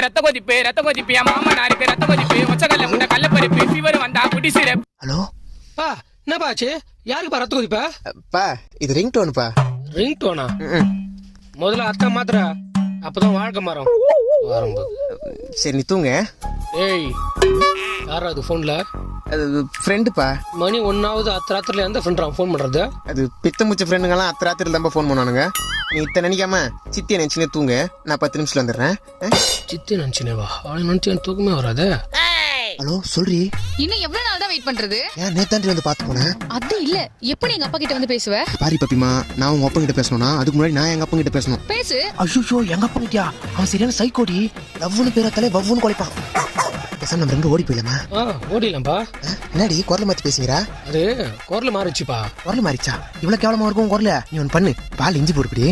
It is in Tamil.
ரத்த கொதிப்பு என் மாமனாருக்கு ரத்த கொதிப்பு ஒச்சக்கல்ல முட்டை கல்லப்பருப்பு ஃபீவர் வந்தா குடி சிரப். ஹலோ பா என்னப்பா ஆச்சு? யாருக்குப்பா ரத்த கொதிப்பா? பா இது ரிங் டோனுப்பா. Ring Donna? முதல்ல அத்தை மாத்திர, அப்பதான் வாழ்க்கை மாறும். சரி நீ தூங்க. ஏய் யாரா அது போன்ல? அது ஃப்ரெண்டுப்பா. மணி 1 அத்தராத்திரில எந்த ஃப்ரெண்ட் ஃபோன் பண்றது? அது பித்தமுச்ச ஃப்ரெண்டுங்கெல்லாம் அத்தராத்திரில தான் ஃபோன் பண்ணுவானுங்க. நீ இத்தனை நினைக்காம சித்தியை நினைச்சுனே தூங்க. நான் 10 நிமிஷத்துல வந்துடுறேன். சித்தி நினைச்சுனேவா? அவளை நினைச்சு எனக்கு தூக்கமே வராது. ஹலோ சொல்றி. இன்னும் எவ்வளவு நாள் தான் வெயிட் பண்றது? ஏன் நேத்தாண்டி வந்து பாத்து போனேன். அது இல்ல, எப்படி எங்க அப்பா கிட்ட வந்து பேசுவ? பாரி பப்பிமா, நான் உங்க அப்பா கிட்ட பேசணும்னா அதுக்கு முன்னாடி நான் எங்க அப்பா கிட்ட பேசணும். பேசு. ஐயோ எங்க அப்பா கிட்டயா? அவன் சரியான சைக்கோடி. லவ்னு பேரத்தாலே வவ்வுன்னு குலைப்பான். பேசாம நம்ம ரெண்டு ஓடி போயிடலாமா? ஓடிடலாம்ப்பா. என்னடி குரல் மாத்தி பேசுகிறா? அது குரல் மாறிச்சுப்பா. குரல் மாறிச்சா? இவ்வளவு கேவலமா இருக்கும் குரல? நீ ஒன்னு பண்ணு, பால் இஞ்சி போடுப்படி.